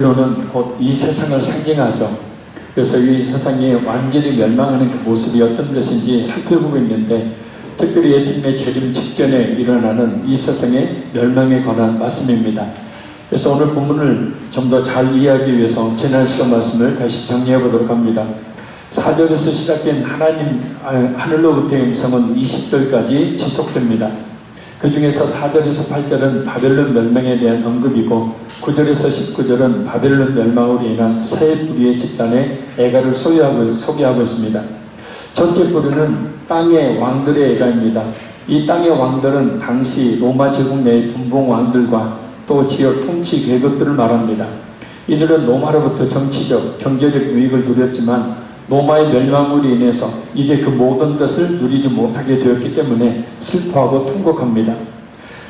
로는 곧 이 세상을 상징하죠. 그래서 이 세상이 완전히 멸망하는 그 모습이 어떤 것인지 살펴보고 있는데, 특별히 예수님의 재림 직전에 일어나는 이 세상의 멸망에 관한 말씀입니다. 그래서 오늘 본문을 좀 더 잘 이해하기 위해서 지난 시간 말씀을 다시 정리해 보도록 합니다. 4절에서 시작된 하나님 하늘로부터의 음성은 20절까지 지속됩니다. 그 중에서 4절에서 8절은 바벨론 멸망에 대한 언급이고, 9절에서 19절은 바벨론 멸망으로 인한 세 부류의 집단의 애가를 소개하고 있습니다. 첫째 부류는 땅의 왕들의 애가입니다. 이 땅의 왕들은 당시 로마 제국 내의 분봉 왕들과 또 지역 통치 계급들을 말합니다. 이들은 로마로부터 정치적, 경제적 유익을 누렸지만 로마의 멸망으로 인해서 이제 그 모든 것을 누리지 못하게 되었기 때문에 슬퍼하고 통곡합니다.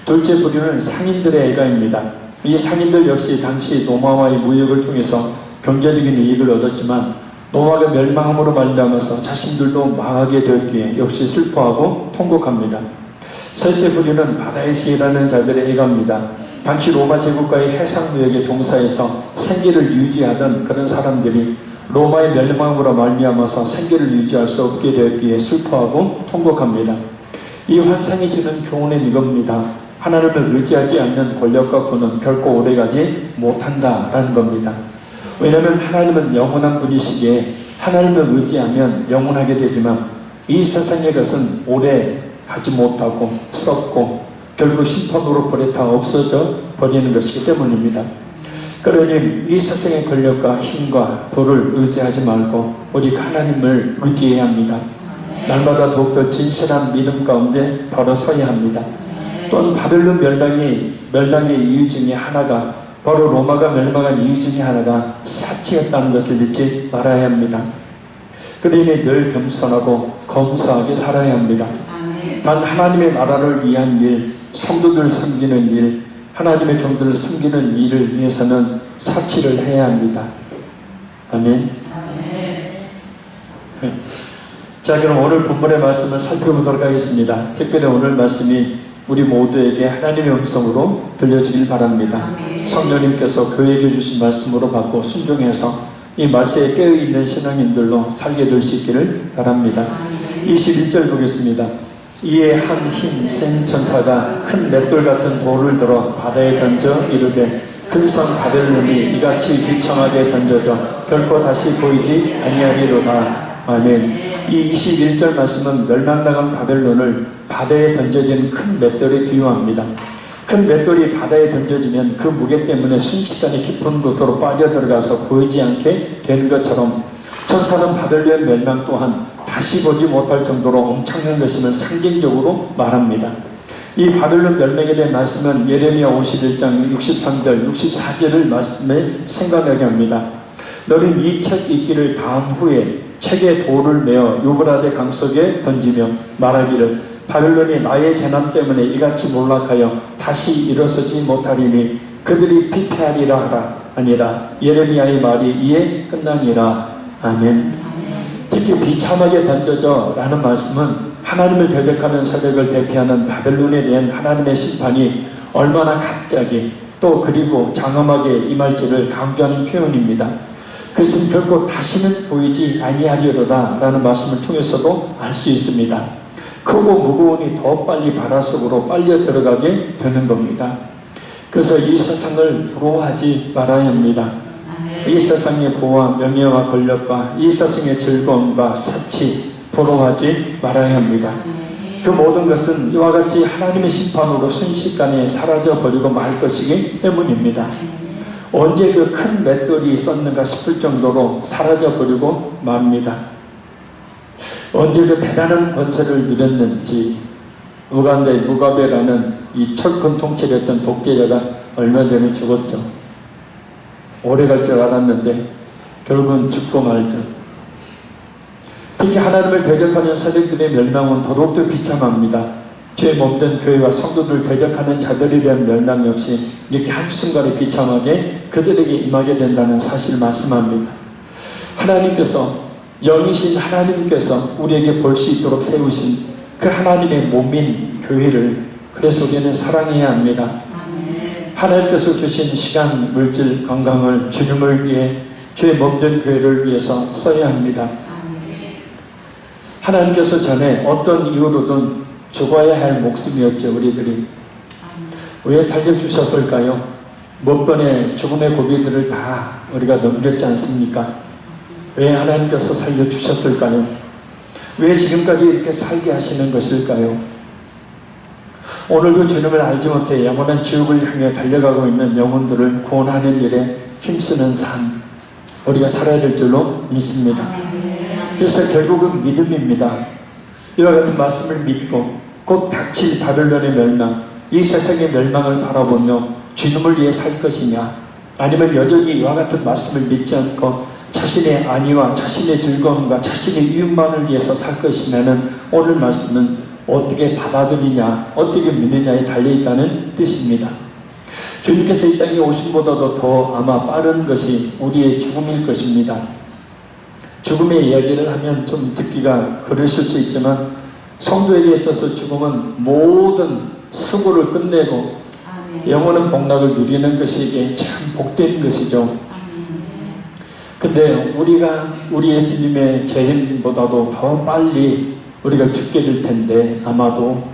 둘째 부류는 상인들의 애가입니다. 이 상인들 역시 당시 로마와의 무역을 통해서 경제적인 이익을 얻었지만 로마가 멸망함으로 말미암아서 자신들도 망하게 되었기에 역시 슬퍼하고 통곡합니다. 셋째 부류는 바다에서 일하는 자들의 애가입니다. 당시 로마 제국과의 해상무역에 종사해서 생계를 유지하던 그런 사람들이 로마의 멸망으로 말미암아서 생계를 유지할 수 없게 되었기에 슬퍼하고 통곡합니다. 이 환상이 주는 교훈은 이겁니다. 하나님을 의지하지 않는 권력과 부는 결코 오래가지 못한다라는 겁니다. 왜냐하면 하나님은 영원한 분이시기에 하나님을 의지하면 영원하게 되지만 이 세상의 것은 오래 하지 못하고 썩고 결국 심판으로 불에 다 없어져 버리는 것이기 때문입니다. 그러니 이 세상의 권력과 힘과 부를 의지하지 말고 오직 하나님을 의지해야 합니다. 날마다 더욱더 진실한 믿음 가운데 바로 서야 합니다. 또한 바벨론 멸망의 이유 중에 하나가 바로 로마가 멸망한 이유 중에 하나가 사치였다는 것을 잊지 말아야 합니다. 그러니 늘 겸손하고 검소하게 살아야 합니다. 단 하나님의 나라를 위한 일, 성도들 섬기는 일, 하나님의 종들을 섬기는 일을 위해서는 사치를 해야 합니다. 아멘. 자, 그럼 오늘 본문의 말씀을 살펴보도록 하겠습니다. 특별히 오늘 말씀이 우리 모두에게 하나님의 음성으로 들려주길 바랍니다. 성령님께서 교회에게 주신 말씀으로 받고 순종해서 이 말씀에 깨어있는 신앙인들로 살게 될 수 있기를 바랍니다. 21절 보겠습니다. 이에 한 흰 센 천사가 큰 맷돌 같은 돌을 들어 바다에 던져 이르되 큰 성 바벨론이 이같이 비참하게 던져져 결코 다시 보이지 아니하리로다. 아멘. 이 21절 말씀은 멸망당한 바벨론을 바다에 던져진 큰 맷돌에 비유합니다. 큰 맷돌이 바다에 던져지면 그 무게 때문에 순식간에 깊은 곳으로 빠져들어가서 보이지 않게 되는 것처럼 천사는 바벨론 멸망 또한 다시 보지 못할 정도로 엄청난 것임을 상징적으로 말합니다. 이 바벨론 멸망에 대한 말씀은 예레미야 51장 63절, 64절을 말씀에 생각하게 합니다. 너는 이 책 읽기를 다한 후에 책에 돌을 메어 유브라데 강 속에 던지며 말하기를 바벨론이 나의 재난 때문에 이같이 몰락하여 다시 일어서지 못하리니 그들이 피폐하리라 하라 아니라 예레미야의 말이 이에 끝나니라. 아멘. 특히 비참하게 던져져 라는 말씀은 하나님을 대적하는 세력을 대표하는 바벨론에 대한 하나님의 심판이 얼마나 갑자기 또 그리고 장엄하게 임할지를 강조하는 표현입니다. 그것은 결코 다시는 보이지 아니하리로다 라는 말씀을 통해서도 알 수 있습니다. 크고 무거우니 더 빨리 바다 속으로 빨려 들어가게 되는 겁니다. 그래서 이 세상을 부러워하지 말아야 합니다. 이 세상의 부와 명예와 권력과 이 세상의 즐거움과 사치 부러워하지 말아야 합니다. 그 모든 것은 이와 같이 하나님의 심판으로 순식간에 사라져버리고 말 것이기 때문입니다. 언제 그 큰 맷돌이 있었는가 싶을 정도로 사라져버리고 맙니다. 언제 그 대단한 권세를 누렸는지. 우간다의 무가베라는 이 철권 통치를 했던 독재자가 얼마 전에 죽었죠. 오래 갈 줄 알았는데 결국은 죽고 말죠. 특히 하나님을 대적하는 세력들의 멸망은 더더욱더 비참합니다. 죄 몸된 교회와 성도들 대적하는 자들에 대한 멸망 역시 이렇게 한순간에 비참하게 그들에게 임하게 된다는 사실을 말씀합니다. 하나님께서, 영이신 하나님께서 우리에게 볼 수 있도록 세우신 그 하나님의 몸인 교회를, 그래서 우리는 사랑해야 합니다. 하나님께서 주신 시간, 물질, 건강을 주님을 위해 주의 몸된 교회를 위해서 써야 합니다. 하나님께서 전에 어떤 이유로든 죽어야 할 목숨이었죠. 우리들이 왜 살려주셨을까요? 몇 번의 죽음의 고비들을 다 우리가 넘겼지 않습니까? 왜 하나님께서 살려주셨을까요? 왜 지금까지 이렇게 살게 하시는 것일까요? 오늘도 주님을 알지 못해 영원한 지옥을 향해 달려가고 있는 영혼들을 구원하는 일에 힘쓰는 삶, 우리가 살아야 될 줄로 믿습니다. 그래서 결국은 믿음입니다. 이와 같은 말씀을 믿고 곧 닥칠 바벨론의 멸망, 이 세상의 멸망을 바라보며 주님을 위해 살 것이냐, 아니면 여전히 이와 같은 말씀을 믿지 않고 자신의 안위와 자신의 즐거움과 자신의 이웃만을 위해서 살 것이냐는 오늘 말씀은 어떻게 받아들이냐, 어떻게 믿느냐에 달려있다는 뜻입니다. 주님께서 이 땅에 오심보다도 더 아마 빠른 것이 우리의 죽음일 것입니다. 죽음의 이야기를 하면 좀 듣기가 그러실 수 있지만 성도에게 있어서 죽음은 모든 수고를 끝내고 영원한 복락을 누리는 것이기에 참 복된 것이죠. 근데 우리가 우리 예수님의 재림보다도 더 빨리 우리가 죽게 될 텐데 아마도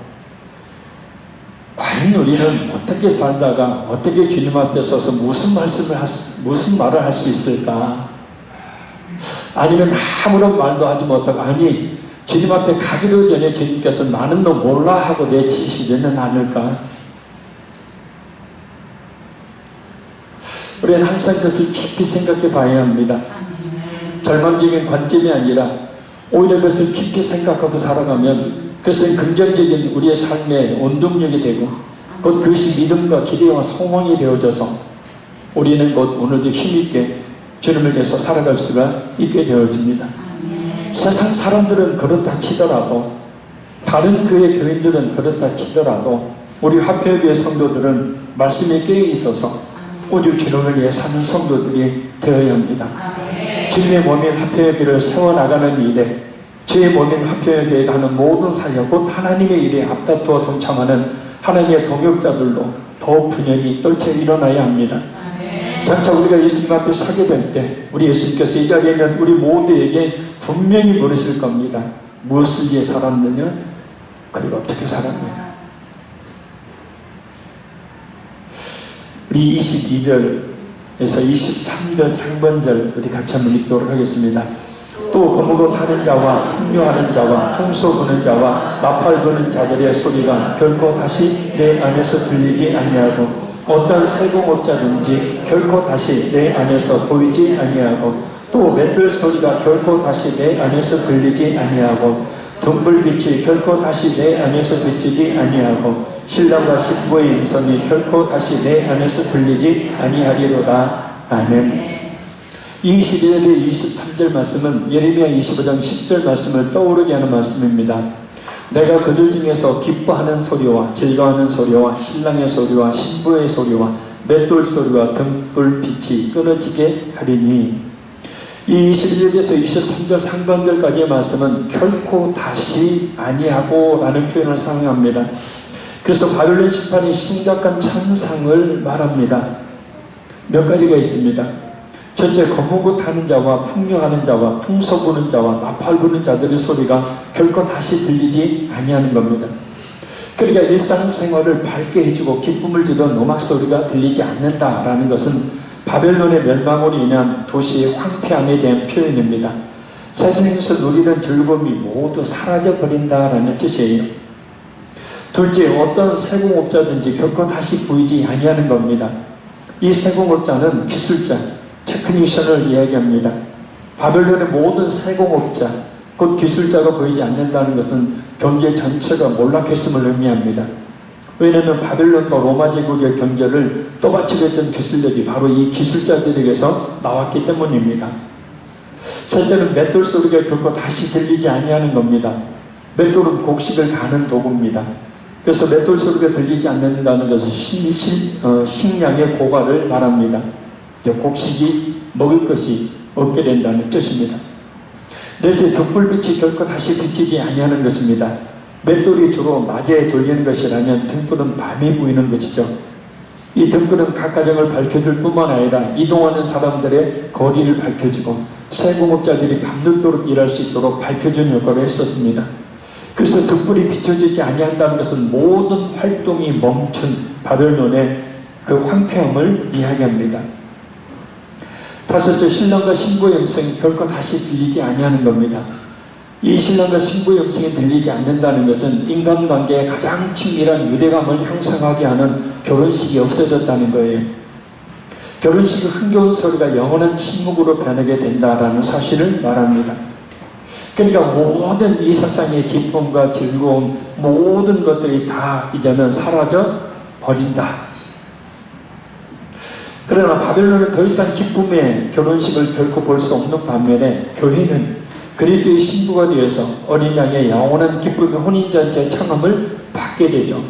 과연 우리는 어떻게 살다가 어떻게 주님 앞에 서서 무슨 말을 할 수 있을까? 아니면 아무런 말도 하지 못하고, 아니 주님 앞에 가기도 전에 주님께서 나는 너 몰라 하고 내치시지는 않을까? 우리는 항상 그것을 깊이 생각해 봐야 합니다. 절망적인 관점이 아니라 오히려 그것을 깊이 생각하고 살아가면 그것은 긍정적인 우리의 삶의 원동력이 되고 곧 그것이 믿음과 기대와 소망이 되어져서 우리는 곧 오늘도 힘있게 주님을 위해서 살아갈 수가 있게 되어집니다. 세상 사람들은 그렇다 치더라도, 다른 교회 교인들은 그렇다 치더라도 우리 화평교회 성도들은 말씀에 깨어 있어서 오직 주님을 위해 사는 성도들이 되어야 합니다. 주님의 몸인 화평교회를 세워나가는 일에 주의 몸인 화평교회가 하는 모든 사역, 곧 하나님의 일에 앞다투어 동참하는 하나님의 동역자들로 더욱 분연히 떨쳐 일어나야 합니다. 장차 우리가 예수님 앞에 서게 될 때 우리 예수님께서 이 자리에 있는 우리 모두에게 분명히 물으실 겁니다. 무엇을 위해 살았느냐? 그리고 어떻게 살았느냐? 우리 22절에서 23절 상반절 우리 같이 한번 읽도록 하겠습니다. 또 거무고 타는 자와 풍요하는 자와 통소 부는 자와 나팔 부는 자들의 소리가 결코 다시 내 안에서 들리지 아니하고 어떤 세공업자든지 결코 다시 내 안에서 보이지 아니하고 또 맷돌 소리가 결코 다시 내 안에서 들리지 아니하고 등불빛이 결코 다시 내 안에서 비치지 아니하고 신랑과 신부의 음성이 결코 다시 내 안에서 들리지 아니하리로다. 아멘. 22절에 23절 말씀은 예레미야 25장 10절 말씀을 떠오르게 하는 말씀입니다. 내가 그들 중에서 기뻐하는 소리와 즐거워하는 소리와 신랑의 소리와 신부의 소리와 맷돌 소리와 등불빛이 끊어지게 하리니, 이 21절에서 23절 상반절까지의 말씀은 결코 다시 아니하고 라는 표현을 사용합니다. 그래서 바벨론 심판이 심각한 참상을 말합니다. 몇 가지가 있습니다. 첫째, 거무고 타는 자와 풍요하는 자와 풍소 부는 자와 나팔 부는 자들의 소리가 결코 다시 들리지 아니하는 겁니다. 그러니까 일상생활을 밝게 해주고 기쁨을 주던 음악 소리가 들리지 않는다라는 것은 바벨론의 멸망으로 인한 도시의 황폐함에 대한 표현입니다. 세상에서 누리던 즐거움이 모두 사라져버린다라는 뜻이에요. 둘째, 어떤 세공업자든지 결코 다시 보이지 아니하는 겁니다. 이 세공업자는 기술자, 테크니션을 이야기합니다. 바벨론의 모든 세공업자, 곧 기술자가 보이지 않는다는 것은 경제 전체가 몰락했음을 의미합니다. 왜냐하면 바벨론과 로마 제국의 경제를 떠받치고 있던 기술력이 바로 이 기술자들에게서 나왔기 때문입니다. 셋째는 맷돌 소리가 결코 다시 들리지 아니하는 겁니다. 맷돌은 곡식을 가는 도구입니다. 그래서 맷돌 소리가 들리지 않는다는 것은 식량의 고갈을 말합니다. 곡식이 먹을 것이 없게 된다는 뜻입니다. 넷째, 등불빛이 결코 다시 비치지 아니하는 것입니다. 맷돌이 주로 낮에 돌리는 것이라면 등불은 밤에 보이는 것이죠. 이 등불은 각 가정을 밝혀줄 뿐만 아니라 이동하는 사람들의 거리를 밝혀주고 세공업자들이 밤늦도록 일할 수 있도록 밝혀주는 역할을 했었습니다. 그래서 등불이 비춰지지 아니한다는 것은 모든 활동이 멈춘 바벨론의 그 황폐함을 이야기합니다. 다섯째, 신랑과 신부의 음성이 결코 다시 들리지 아니하는 겁니다. 이 신랑과 신부의 음성이 들리지 않는다는 것은 인간관계의 가장 친밀한 유대감을 형성하게 하는 결혼식이 없어졌다는 거예요. 결혼식의 흥겨운 소리가 영원한 침묵으로 변하게 된다라는 사실을 말합니다. 그러니까 모든 이 세상의 기쁨과 즐거움, 모든 것들이 다 이제는 사라져 버린다. 그러나 바벨론은 더 이상 기쁨의 결혼식을 결코 볼 수 없는 반면에 교회는 그리스도의 신부가 되어서 어린 양의 영원한 기쁨의 혼인잔치의 청함을 받게 되죠.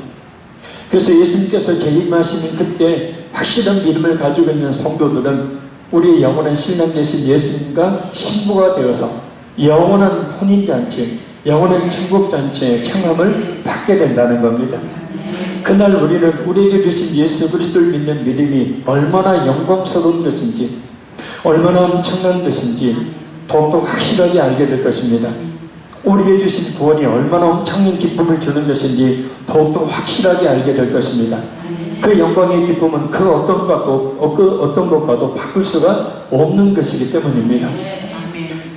그래서 예수님께서 재림하시는 그때 확실한 믿음을 가지고 있는 성도들은 우리의 영원한 신랑 되신 예수님과 신부가 되어서 영원한 혼인잔치, 영원한 천국잔치의 청함을 받게 된다는 겁니다. 그날 우리는 우리에게 주신 예수 그리스도를 믿는 믿음이 얼마나 영광스러운 것인지, 얼마나 엄청난 것인지 더욱더 확실하게 알게 될 것입니다. 우리에게 주신 구원이 얼마나 엄청난 기쁨을 주는 것인지 더욱더 확실하게 알게 될 것입니다. 그 영광의 기쁨은 그 어떤 것과도 바꿀 수가 없는 것이기 때문입니다.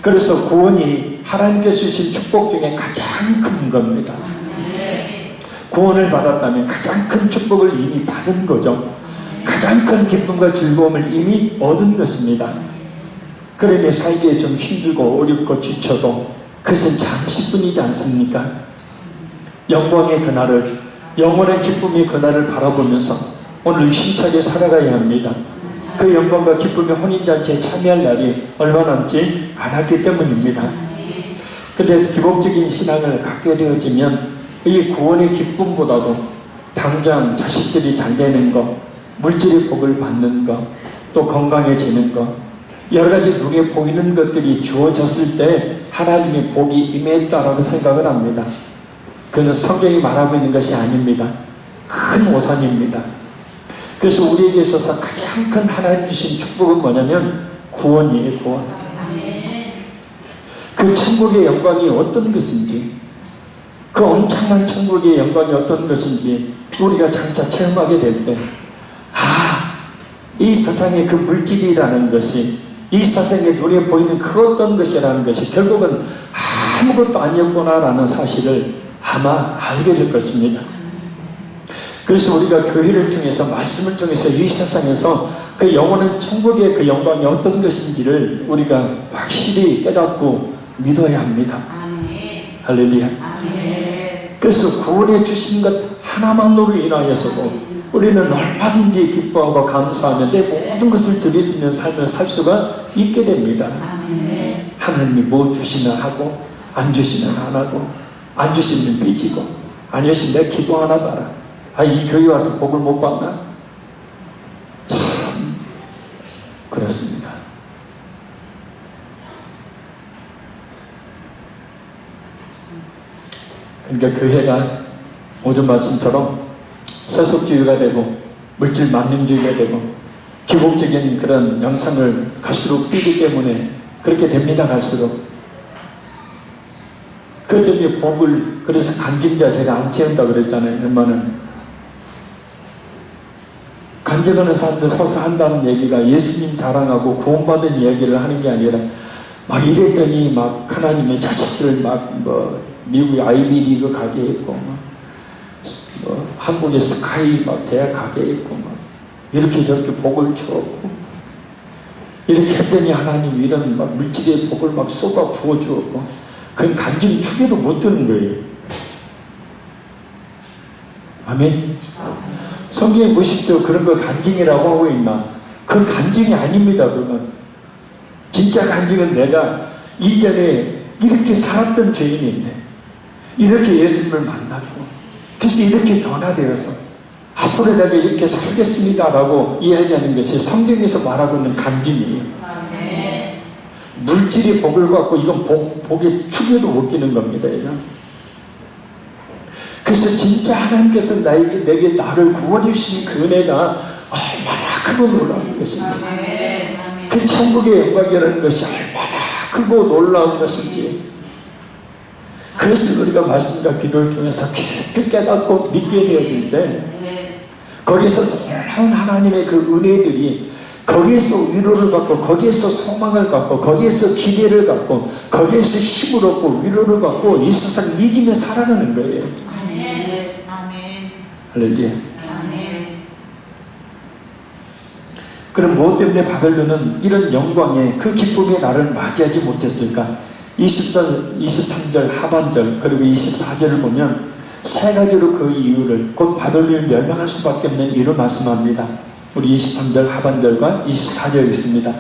그래서 구원이 하나님께서 주신 축복 중에 가장 큰 겁니다. 구원을 받았다면 가장 큰 축복을 이미 받은 거죠. 가장 큰 기쁨과 즐거움을 이미 얻은 것입니다. 그러니 살기에 좀 힘들고 어렵고 지쳐도 그것은 잠시뿐이지 않습니까? 영광의 그날을, 영원한 기쁨의 그날을 바라보면서 오늘 힘차게 살아가야 합니다. 그 영광과 기쁨의 혼인잔치에 참여할 날이 얼마 남지 않았기 때문입니다. 그런데 기복적인 신앙을 갖게 되어지면 이 구원의 기쁨보다도 당장 자식들이 잘 되는 것, 물질의 복을 받는 것, 또 건강해지는 것, 여러 가지 눈에 보이는 것들이 주어졌을 때 하나님의 복이 임했다라고 생각을 합니다. 그는 성경이 말하고 있는 것이 아닙니다. 큰 오산입니다. 그래서 우리에게 있어서 가장 큰 하나님 주신 축복은 뭐냐면 구원이에요. 구원. 그 천국의 영광이 어떤 것인지, 그 엄청난 천국의 영광이 어떤 것인지 우리가 장차 체험하게 될 때, 이 세상의 그 물질이라는 것이, 이 세상에 눈에 보이는 그 어떤 것이라는 것이 결국은 아무것도 아니었구나라는 사실을 아마 알게 될 것입니다. 그래서 우리가 교회를 통해서, 말씀을 통해서 이 세상에서 그 영원한 천국의 그 영광이 어떤 것인지를 우리가 확실히 깨닫고 믿어야 합니다. 할렐루야. 그래서 구원해 주신 것 하나만으로 인하여서도 우리는 얼마든지 기뻐하고 감사하며 내 모든 것을 드릴 수 있는 삶을 살 수가 있게 됩니다. 하나님이 뭐 주시나 하고, 안 주시면 안 하고, 안 주시면 삐지고, 안 주시면 내가 기도 하나 봐라. 이 교회 와서 복을 못 받나? 참 그렇습니다. 그러니까 교회가 오전 말씀처럼 세속주의가 되고 물질 만능주의가 되고 기복적인 그런 영상을 갈수록 띄기 때문에 그렇게 됩니다. 갈수록 그것 때문에 복을, 그래서 간증자 제가 안 세운다고 그랬잖아요. 얼마는 간증하는 사람들 서서 한다는 얘기가 예수님 자랑하고 구원받은 이야기를 하는 게 아니라 막 이랬더니 막 하나님의 자식들을 막 미국의 아이비리그 가게 했고 한국의 스카이 막 대학 가게 했고 막 이렇게 저렇게 복을 주었고 이렇게 했더니 하나님 이런 막 물질의 복을 막 쏟아 부어 주었고 그건 간증 축에도 못 드는 거예요. 아멘. 성경에 보십시오. 그런 걸 간증이라고 하고 있나? 그건 간증이 아닙니다. 그건 진짜 간증은 내가 이전에 이렇게 살았던 죄인인데 이렇게 예수님을 만났고 그래서 이렇게 변화되어서 앞으로 내가 이렇게 살겠습니다 라고 이야기하는 것이 성경에서 말하고 있는 간증이에요. 물질의 복을 받고 이건 복의 축에도 못 끼는 겁니다. 그래서 진짜 하나님께서 내게 나를 구원해 주신 그 은혜가 얼마나 크고 놀라운 것인지, 그 천국의 영광이라는 것이 얼마나 크고 놀라운 것인지, 그것을 우리가 말씀과 기도를 통해서 깊이 깨닫고 믿게 되어질 때, 거기에서 놀라운 하나님의 그 은혜들이, 거기에서 위로를 받고, 거기에서 소망을 갖고, 거기에서 기대를 갖고, 거기에서 힘을 얻고 위로를 받고 이 세상 이기며 살아가는 거예요. 아멘. 할렐루야. 아멘. 그럼 무엇 때문에 바벨론은 이런 영광의 그 기쁨의 날을 맞이하지 못했을까? 23절 하반절 그리고 24절을 보면 세 가지로 그 이유를, 곧 바벨론이 멸망할 수밖에 없는 이유를 말씀합니다. 우리 23절 하반절과 24절 있습니다.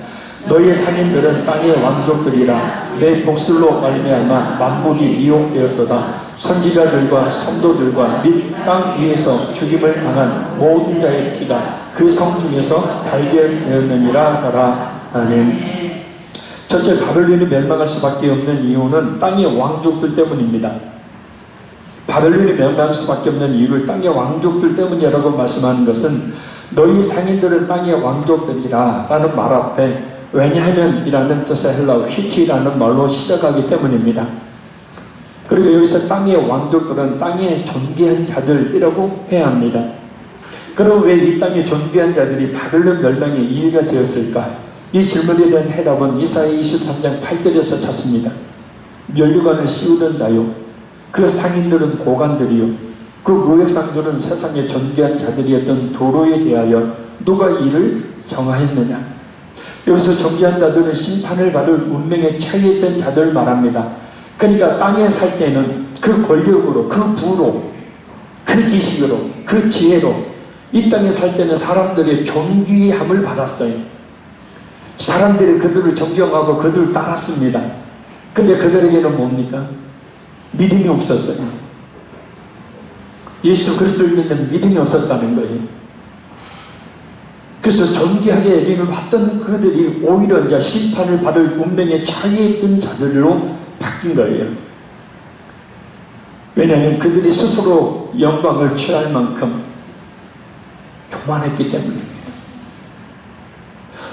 너희의 상인들은 땅의 왕족들이라. 내 복술로 말미암아 만국이 미혹되었도다. 선지자들과 성도들과 및 땅 위에서 죽임을 당한 모든 자의 피가 그 성 중에서 발견되었느니라 하더라. 아멘. 첫째, 바벨론이 멸망할 수밖에 없는 이유는 땅의 왕족들 때문입니다. 바벨론이 멸망할 수밖에 없는 이유를 땅의 왕족들 때문이라고 말씀하는 것은, 너희 상인들은 땅의 왕족들이라 라는 말 앞에 왜냐하면 이라는 뜻의 헬라어 히티라는 말로 시작하기 때문입니다. 그리고 여기서 땅의 왕족들은 땅의 존귀한 자들이라고 해야 합니다. 그럼 왜 이 땅의 존귀한 자들이 바벨론 멸망의 이유가 되었을까? 이 질문에 대한 해답은 이사야 23장 8절에서 찾습니다. 면류관을 씌우던 자요, 그 상인들은 고관들이요, 그 무역상들은 세상의 존귀한 자들이었던 도로에 대하여 누가 이를 정하였느냐. 여기서 존귀한 자들은 심판을 받을 운명에 처해있던 자들 말합니다. 그러니까 땅에 살 때는 그 권력으로, 그 부로, 그 지식으로, 그 지혜로 이 땅에 살 때는 사람들의 존귀함을 받았어요. 사람들이 그들을 존경하고 그들을 따랐습니다. 근데 그들에게는 뭡니까? 믿음이 없었어요. 예수 그리스도를 믿는 믿음이 없었다는 거예요. 그래서 존귀하게 여김을 받던 그들이 오히려 이제 심판을 받을 운명에 처해 있던 자들로 바뀐 거예요. 왜냐하면 그들이 스스로 영광을 취할 만큼 교만했기 때문입니다.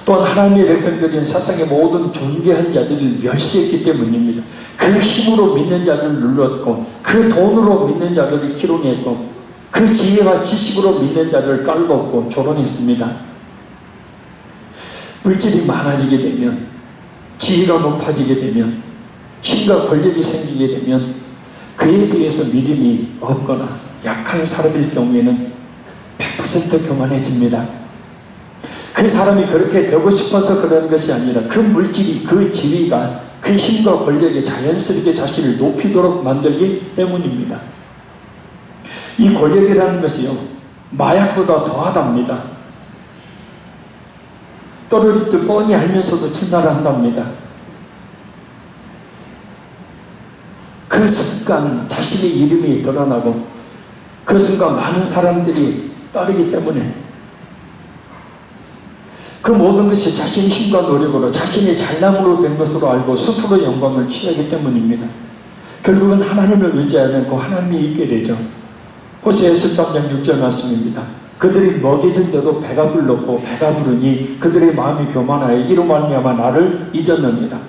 또한 하나님의 백성들인 세상의 모든 존귀한 자들을 멸시했기 때문입니다. 그 힘으로 믿는 자들을 눌렀고, 그 돈으로 믿는 자들을 희롱했고, 그 지혜와 지식으로 믿는 자들을 깔먹고 조롱했습니다. 물질이 많아지게 되면, 지혜가 높아지게 되면, 힘과 권력이 생기게 되면 그에 비해서 믿음이 없거나 약한 사람일 경우에는 100% 교만해집니다. 그 사람이 그렇게 되고 싶어서 그러는 것이 아니라 그 물질이, 그 지위가, 그 힘과 권력이 자연스럽게 자신을 높이도록 만들기 때문입니다. 이 권력이라는 것이요, 마약보다 더하답니다. 떨어질 줄 뻔히 알면서도 침탈한답니다. 그 순간 자신의 이름이 드러나고 그 순간 많은 사람들이 따르기 때문에 그 모든 것이 자신의 힘과 노력으로, 자신의 잘남으로 된 것으로 알고 스스로 영광을 취하기 때문입니다. 결국은 하나님을 의지하지 않고 하나님이 있게 되죠. 호세아 13장 6절 말씀입니다. 그들이 먹이는데도 배가 불렀고 배가 부르니 그들의 마음이 교만하여 이로 말미암아 나를 잊었느니라.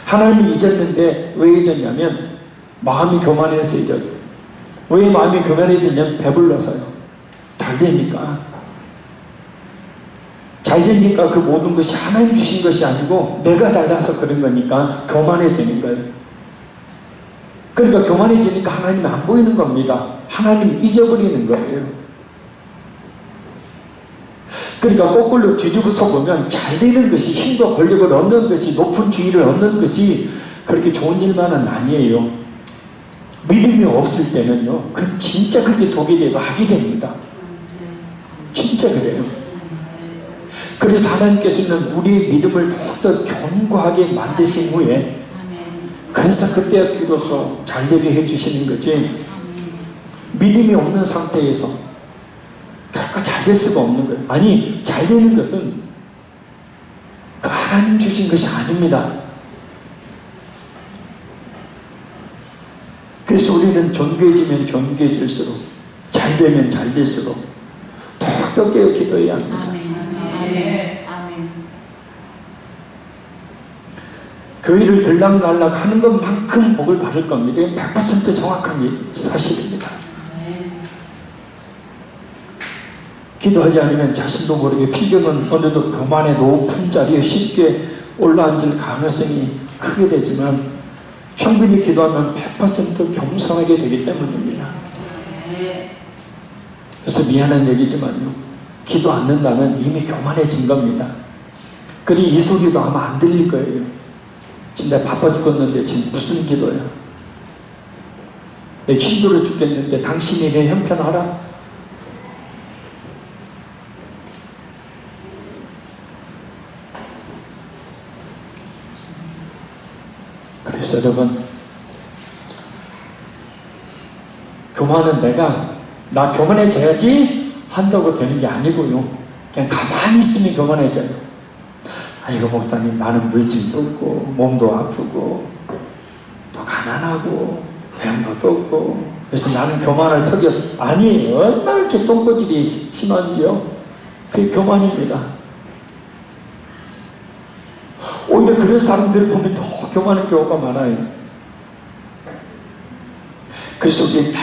하나님이 잊었는데 왜 잊었냐면 마음이 교만해서 잊어요. 왜 마음이 교만해지냐면 배불러서요. 잘 되니까. 잘 되니까 그 모든 것이 하나님 주신 것이 아니고 내가 잘나서 그런 거니까 교만해지는 거예요. 그러니까 교만해지니까 하나님이 안 보이는 겁니다. 하나님 잊어버리는 거예요. 그러니까 거꾸로 뒤집어서 보면 잘 되는 것이, 힘과 권력을 얻는 것이, 높은 지위를 얻는 것이 그렇게 좋은 일만은 아니에요. 믿음이 없을 때는요, 그건 진짜 그게 독이 되고 악이 됩니다. 진짜 그래요. 그래서 하나님께서는 우리의 믿음을 더욱더 견고하게 만드신 후에, 그래서 그때 비로소 잘되게 해주시는 거지, 믿음이 없는 상태에서 결코 잘 될 수가 없는 거예요. 아니, 잘 되는 것은 그 하나님 주신 것이 아닙니다. 그래서 우리는 존귀해지면 존귀해질수록, 잘 되면 잘 될수록 더욱더 합격해야 기도해야 합니다. 아멘. 아멘. 그 일을 들락날락 하는 것만큼 복을 받을 겁니다. 이게 100% 정확한 사실입니다. 기도하지 않으면 자신도 모르게 필경은 어느덧 교만의 높은 자리에 쉽게 올라앉을 가능성이 크게 되지만 충분히 기도하면 100% 겸손하게 되기 때문입니다. 그래서 미안한 얘기지만요, 기도 않는다면 이미 교만해진 겁니다. 그러니 이 소리도 아마 안 들릴 거예요. 지금 내가 바빠 죽겠는데 지금 무슨 기도야? 내가 힘들어 죽겠는데 당신이 내 형편하라? 그래서 여러분, 교만은 내가 나 교만해져야지 한다고 되는 게 아니고요, 그냥 가만히 있으면 교만해져요. 아이고 목사님, 나는 물질도 없고 몸도 아프고 또 가난하고 고향도 없고 그래서 나는 교만할 턱이 없어. 아니에요. 얼마나 이렇게 똥꼬질이 심한지요. 그게 교만입니다. 오히려 그런 사람들을 보면 더 교만한 경우가 많아요. 그래서 우리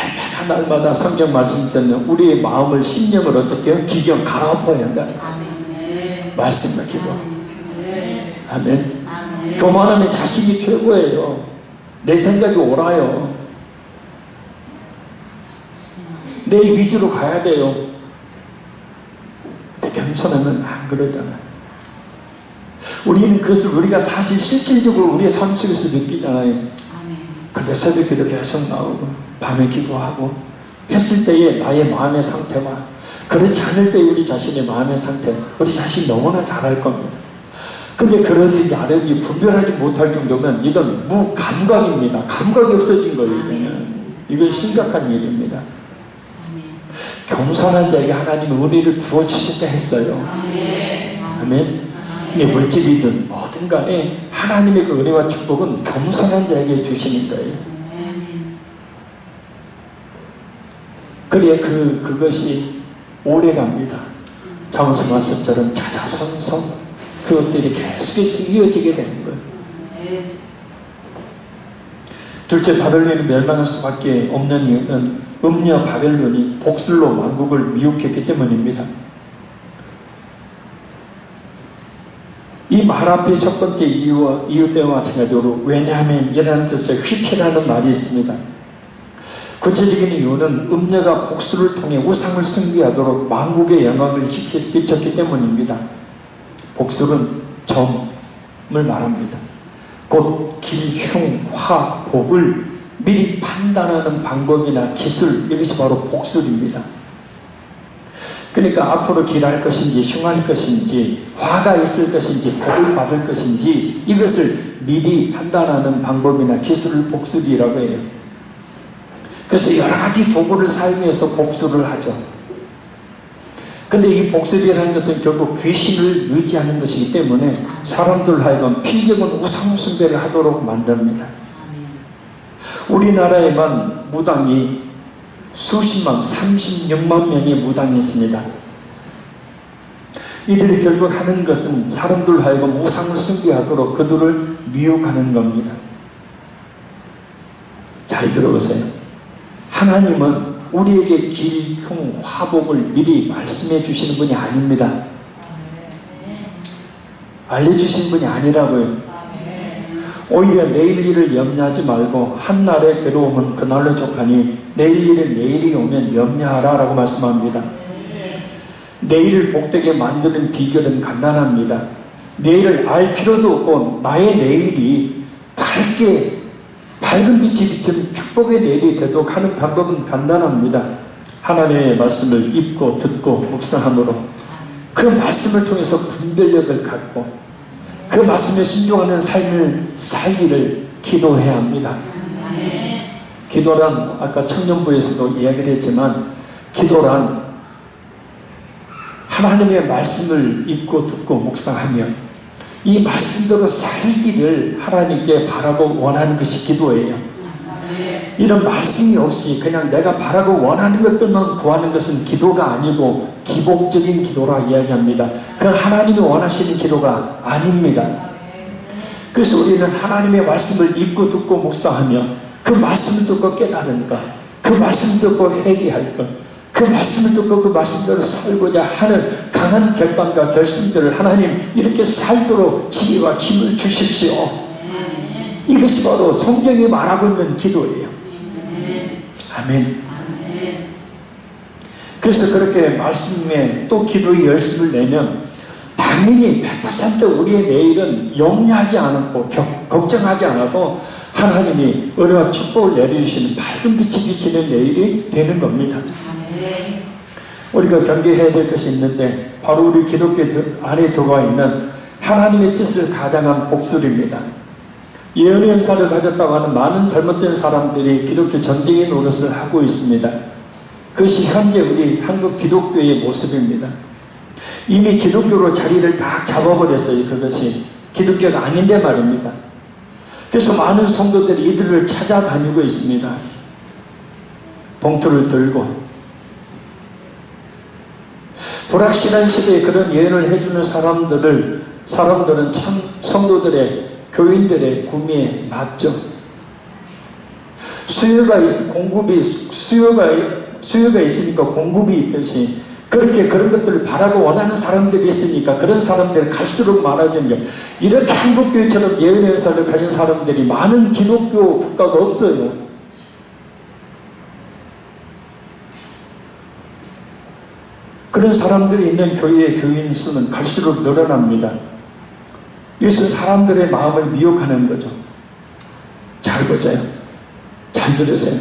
날마다 성경 말씀처럼 우리의 마음을, 심령을 어떻게 해요? 기경 갈아엎어야 한다. 말씀과 기도. 아멘. 교만하면 자신이 최고예요. 내 생각이 옳아요. 내 위주로 가야 돼요. 근데 겸손하면 안 그러잖아요. 우리는 그것을 우리가 사실 실질적으로 우리의 삶 속에서 느끼잖아요. 그런데 새벽기도 계속 나오고 밤에 기도하고 했을 때의 나의 마음의 상태와 그렇지 않을 때 우리 자신의 마음의 상태, 우리 자신이 너무나 잘할 겁니다. 근데 그러지 않으니 분별하지 못할 정도면 이건 무감각입니다. 감각이 없어진 거예요. 이건 심각한 일입니다. 겸손한 자에게 하나님이 우리를 부어주신다 했어요. 아멘. 이게 물질이든 뭐든 간에 하나님의 그 은혜와 축복은 겸손한 자에게 주시는 거예요. 그래야 그것이 오래갑니다. 자원수 말씀처럼 자자손손 그것들이 계속해서 이어지게 되는 거예요. 둘째, 바벨론이 멸망할 수밖에 없는 이유는 음녀 바벨론이 복술로 왕국을 미혹했기 때문입니다. 이 말 앞에 첫 번째 이유 때와 마찬가지로 왜냐하면 이라는 뜻의 휘체라는 말이 있습니다. 구체적인 이유는 음녀가 복수를 통해 우상을 숭배하도록 왕국의 영광을 끼쳤기 때문입니다. 복술은 점을 말합니다. 곧 길, 흉, 화, 복을 미리 판단하는 방법이나 기술, 이것이 바로 복술입니다. 그러니까 앞으로 길할 것인지 흉할 것인지 화가 있을 것인지 복을 받을 것인지 이것을 미리 판단하는 방법이나 기술을 복술이라고 해요. 그래서 여러 가지 도구를 사용해서 복술을 하죠. 근데 이 복술이라는 것은 결국 귀신을 의지하는 것이기 때문에 사람들 하여금 필경은 우상 숭배를 하도록 만듭니다. 우리나라에만 무당이 수십만, 36만 명의 무당이 있습니다. 이들이 결국 하는 것은 사람들 하여금 우상을 숭배하도록 그들을 미혹하는 겁니다. 잘 들어보세요. 하나님은 우리에게 길, 흉, 화복을 미리 말씀해 주시는 분이 아닙니다. 알려주신 분이 아니라고요. 오히려 내일 일을 염려하지 말고 한날의 괴로움은 그날로 족하니 내일 일은 내일이 오면 염려하라 라고 말씀합니다. 내일을 복되게 만드는 비결은 간단합니다. 내일을 알 필요도 없고 나의 내일이 밝은 빛이 비치는 축복의 내일이 되도록 하는 방법은 간단합니다. 하나님의 말씀을 읽고 듣고 묵상함으로 그 말씀을 통해서 분별력을 갖고 그 말씀에 순종하는 삶을 살기를 기도해야 합니다. 기도란 아까 청년부에서도 이야기를 했지만 기도란 하나님의 말씀을 읽고 듣고 묵상하며 이 말씀대로 살기를 하나님께 바라고 원하는 것이 기도예요. 이런 말씀이 없이 그냥 내가 바라고 원하는 것들만 구하는 것은 기도가 아니고 기복적인 기도라 이야기합니다. 그 하나님이 원하시는 기도가 아닙니다. 그래서 우리는 하나님의 말씀을 읽고 듣고 묵상하며 그 말씀을 듣고 깨달은 것, 그 말씀을 듣고 회개할 것, 그 말씀을 듣고 그 말씀대로 살고자 하는 강한 결단과 결심들을 하나님 이렇게 살도록 지혜와 힘을 주십시오. 이것이 바로 성경이 말하고 있는 기도예요. 아멘. 그래서 그렇게 말씀에 또 기도의 열심을 내면 당연히 100% 우리의 내일은 염려하지 않고 걱정하지 않아도 하나님이 은혜와 축복을 내려주시는 밝은 빛이 비치는 내일이 되는 겁니다. 우리가 경계해야 될 것이 있는데 바로 우리 기독교 안에 들어가 있는 하나님의 뜻을 가장한 복술입니다. 예언의 은사를 가졌다고 하는 많은 잘못된 사람들이 기독교 전쟁의 노릇을 하고 있습니다. 그것이 현재 우리 한국 기독교의 모습입니다. 이미 기독교로 자리를 딱 잡아버렸어요. 그것이 기독교가 아닌데 말입니다. 그래서 많은 성도들이 이들을 찾아다니고 있습니다. 봉투를 들고 불확실한 시대에 그런 예언을 해주는 사람들은 참 성도들의 교인들의 구미에 맞죠. 수요가 있으니까 공급이 있듯이 그렇게 그런 것들을 바라고 원하는 사람들이 있으니까 그런 사람들이 갈수록 많아지는 게 이렇게 한국교회처럼 예언의 은사를 가진 사람들이 많은 기독교 국가가 없어요. 그런 사람들이 있는 교회의 교인 수는 갈수록 늘어납니다. 이것은 사람들의 마음을 미혹하는 거죠. 잘 보세요. 잘 들으세요.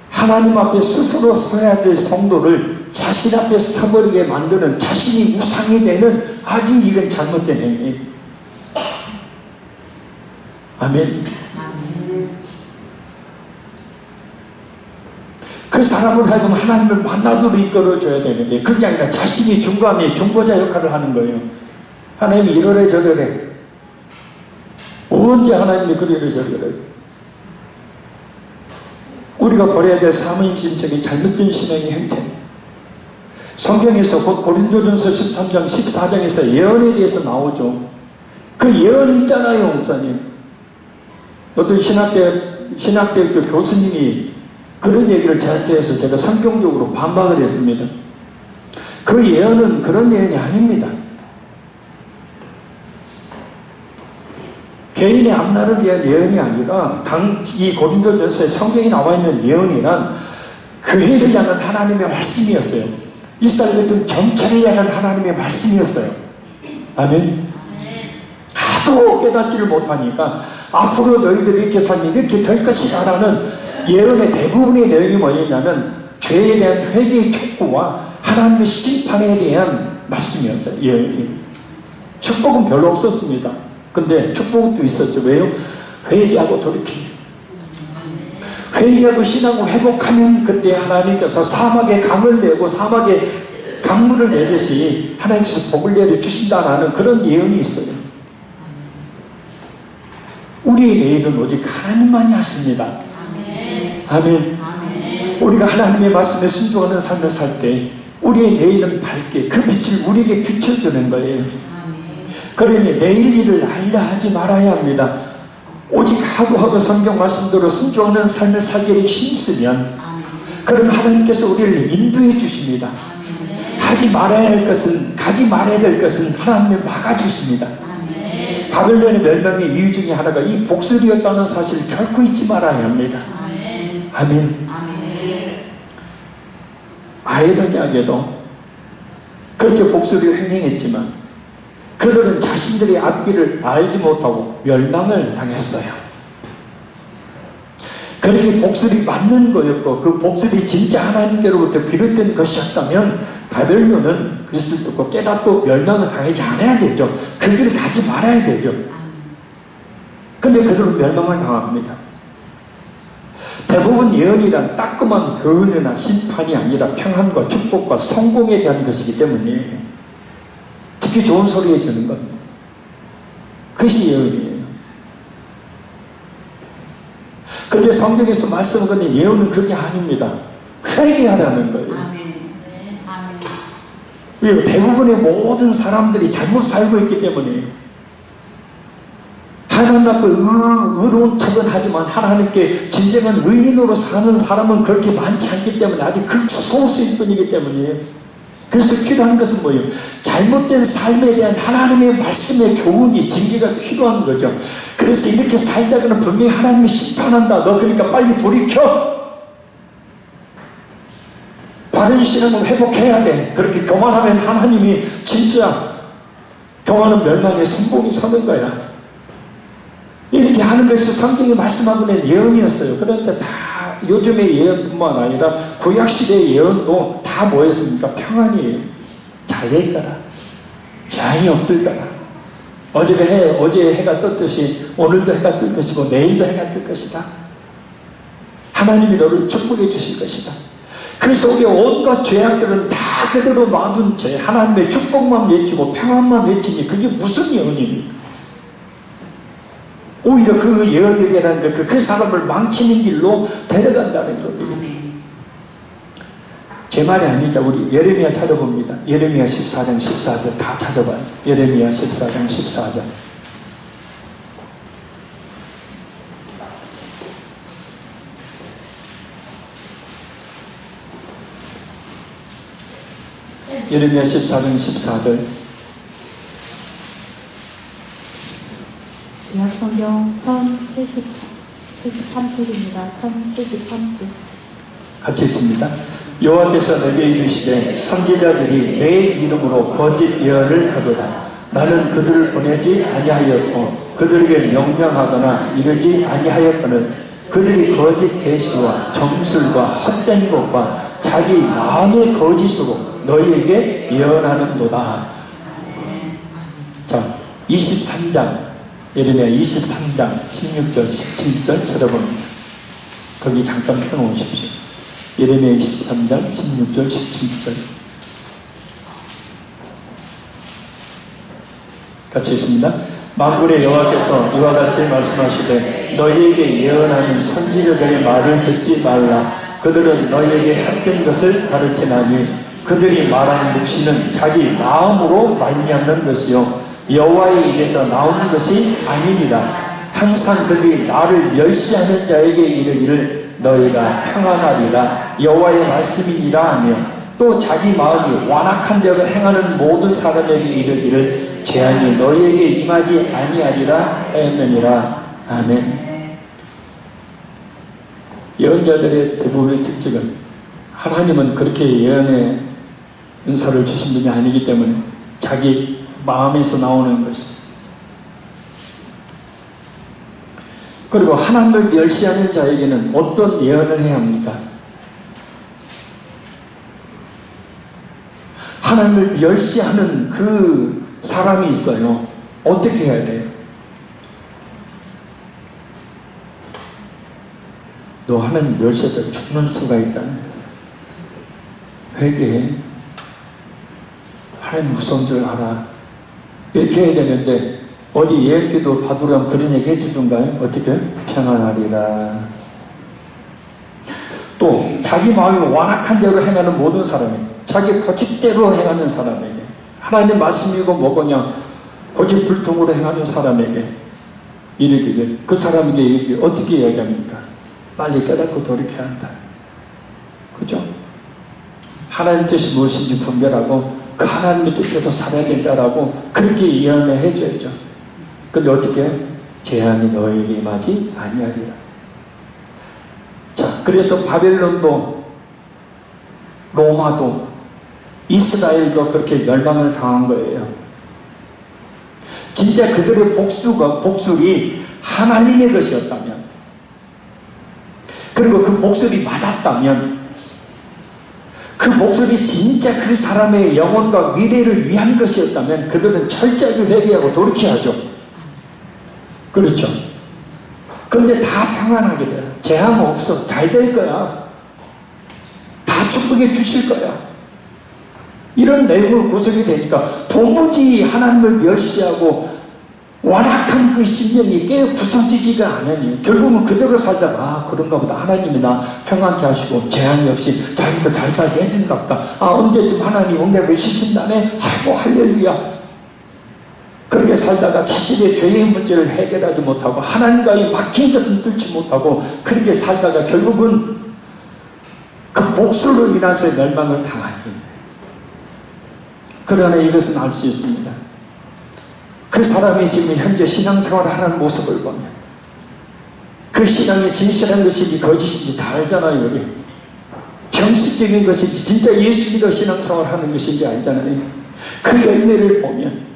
하나님 앞에 스스로 서야 될 성도를 자신 앞에 서버리게 만드는 자신이 우상이 되는 아주 이건 잘못된 행위. 아멘. 그 사람을 하여금 하나님을 만나도록 이끌어줘야 되는데 그게 아니라 자신이 중간에 중보자 역할을 하는 거예요. 하나님이 이러래 저러래. 언제 하나님이 그러래 저러래. 우리가 버려야 될 사모임심적인 잘못된 신앙의 형태. 성경에서 곧 고린도전서 13장 14장에서 예언에 대해서 나오죠. 그 예언이 있잖아요. 목사님. 어떤 신학대학교 교수님이 그런 얘기를 저한테 해서 제가 성경적으로 반박을 했습니다. 그 예언은 그런 예언이 아닙니다. 개인의 앞날을 위한 예언이 아니라 이 고린도전서에 성경에 나와 있는 예언이란 교회를 향한 하나님의 말씀이었어요. 이스라엘 백성 전체를 향한 하나님의 말씀이었어요. 아멘. 하도 깨닫지를 못하니까 앞으로 너희들이 이렇게 살면 이렇게 될 것이라는 예언의 대부분의 내용이 뭐였냐면 죄에 대한 회개의 촉구와 하나님의 심판에 대한 말씀이었어요. 예언이. 축복은 별로 없었습니다. 근데 축복도 있었죠. 왜요? 회개하고 돌이키기. 회개하고 신앙을 회복하면 그때 하나님께서 사막에 강을 내고 사막에 강물을 내듯이 하나님께서 복을 내려주신다라는 그런 예언이 있어요. 우리의 내일은 오직 하나님만이 하십니다. 아멘. 우리가 하나님의 말씀에 순종하는 삶을 살 때 우리의 내일은 밝게 그 빛을 우리에게 비춰주는 거예요. 그러니 내일 일을 알라 하지 말아야 합니다. 오직 하루하루 성경 말씀대로 순종하는 삶을 살기를 힘쓰면 그럼 하나님께서 우리를 인도해 주십니다. 하지 말아야 할 것은 가지 말아야 될 것은 하나님이 막아주십니다. 바벨론의 멸망의 이유 중에 하나가 이 복술이었다는 사실을 결코 잊지 말아야 합니다. 아멘. 아이러니하게도 그렇게 복술이 횡행했지만 그들은 자신들의 앞길을 알지 못하고 멸망을 당했어요. 그렇게 복술이 맞는 거였고 그 복술이 진짜 하나님께로부터 비롯된 것이었다면 바벨론은 그리스도를 듣고 깨닫고 멸망을 당하지 않아야 되죠. 그 길을 가지 말아야 되죠. 근데 그들은 멸망을 당합니다. 대부분 예언이란 따끔한 교훈이나 심판이 아니라 평안과 축복과 성공에 대한 것이기 때문에 듣기 좋은 소리 해주는 겁니다. 그것이 예언이에요. 근데 성경에서 말씀하는 예언은 그게 아닙니다. 회개하라는 거예요. 아멘. 아멘. 왜? 대부분의 모든 사람들이 잘못 살고 있기 때문에 하나님 앞에 의로운 척은 하지만 하나님께 진정한 의인으로 사는 사람은 그렇게 많지 않기 때문에 아직 극소수일 뿐이기 때문에 그래서 필요한 것은 뭐예요? 잘못된 삶에 대한 하나님의 말씀의 교훈이 징계가 필요한 거죠. 그래서 이렇게 살다가는 분명히 하나님이 심판한다. 너 그러니까 빨리 돌이켜. 바른 신앙을 회복해야 돼. 그렇게 교만하면 하나님이 진짜 교만은 멸망의 선봉이 서는 거야. 이렇게 하는 것이 성경이 말씀하고 있는 예언이었어요. 그런데 다 요즘의 예언뿐만 아니라 구약시대의 예언도 다 뭐였습니까? 평안이에요. 잘 될 거라. 재앙이 없을 거라. 어제 해가 떴듯이 오늘도 해가 뜰 것이고 내일도 해가 뜰 것이다. 하나님이 너를 축복해 주실 것이다. 그 속에 온갖 죄악들은 다 그대로 놔둔 채 하나님의 축복만 외치고 평안만 외치니 그게 무슨 예언입니까? 오히려 그 예언들이라는 것, 그 사람을 망치는 길로 데려간다는 겁니다. 제 말이 아니죠. 우리 예레미야 찾아봅니다. 예레미야 14장 14절 다 찾아봐요. 예레미야 14장 14절. 예레미야 14장 14절. 구약성경 1073쪽입니다. 1073쪽. 같이 있습니다. 여호와께서 내게 이르시되 선지자들이 내 이름으로 거짓 예언을 하도다. 나는 그들을 보내지 아니하였고 그들에게 명령하거나 이르지 아니하였거늘 그들이 거짓 계시와 점술과 헛된 것과 자기 마음의 거짓으로 너희에게 예언하는도다. 자, 23장 예레미야 23장 16절 17절 찾아봅니다. 거기 잠깐 펴놓으십시오. 예레미야 23장 16절 17절 같이 있습니다. 만군의 여호와께서 이와 같이 말씀하시되 너희에게 예언하는 선지자들의 말을 듣지 말라. 그들은 너희에게 헛된 것을 가르치나니 그들이 말하는 묵시는 자기 마음으로 말미암는 것이요 여호와의 입에서 나오는 것이 아니니라. 항상 그들이 나를 멸시하는 자에게 이르기를 너희가 평안하리라 여호와의 말씀이니라 하며 또 자기 마음이 완악한 대로 행하는 모든 사람에게 이르기를 재앙이 너희에게 임하지 아니하리라 하였느니라. 아멘. 예언자들의 대부분의 특징은 하나님은 그렇게 예언의 은사를 주신 분이 아니기 때문에 자기 마음에서 나오는 것이. 그리고 하나님을 멸시하는 자에게는 어떤 예언을 해야 합니까? 하나님을 멸시하는 그 사람이 있어요. 어떻게 해야 돼요? 너 하나님 멸시하다 죽는 수가 있다. 회개해. 하나님 무서운 줄 알아. 이렇게 해야 되는데 어디 예언기도 받으려면 그런 얘기 해주던가요? 어떻게? 평안하리라. 또 자기 마음이 완악한 대로 행하는 모든 사람에게, 자기 고집대로 행하는 사람에게, 하나님 말씀이고 뭐고냐 고집불통으로 행하는 사람에게 이르기를, 그 사람에게 이르기를 어떻게 이야기합니까? 빨리 깨닫고 돌이켜야 한다. 그죠? 하나님 뜻이 무엇인지 분별하고 그 하나님의 뜻대로 살아야 된다라고 그렇게 예언을 해줘야죠. 근데 어떻게 해요? 재앙이 너에게 임하지 아니하리라. 자, 그래서 바벨론도 로마도 이스라엘도 그렇게 멸망을 당한 거예요. 진짜 그들의 복술이 하나님의 것이었다면, 그리고 그 복술이 맞았다면, 그 복술이 진짜 그 사람의 영혼과 미래를 위한 것이었다면 그들은 철저하게 회개하고 돌이켜야죠. 그렇죠. 그런데 다 평안하게 돼요. 재앙 없어. 잘 될 거야. 다 축복해 주실 거야. 이런 내용을 구성이 되니까 도무지 하나님을 멸시하고 완악한 그 심령이 깨 부서지지가 않으니 결국은 그대로 살다가 그런가 보다 하나님이 나 평안케 하시고 재앙이 없이 자기가 잘 살게 해준가 보다. 언제쯤 하나님 응답을 주신다네. 아이고 할렐루야. 그렇게 살다가 자신의 죄의 문제를 해결하지 못하고 하나님과의 막힌 것은 뚫지 못하고 그렇게 살다가 결국은 그 복수로 인해서 멸망을 당하니. 그러나 이것은 알 수 있습니다. 그 사람이 지금 현재 신앙생활을 하는 모습을 보면 그 신앙이 진실한 것인지 거짓인지 다 알잖아요. 우리 형식적인 것인지 진짜 예수 믿어 신앙생활을 하는 것인지 알잖아요. 그 열매를 보면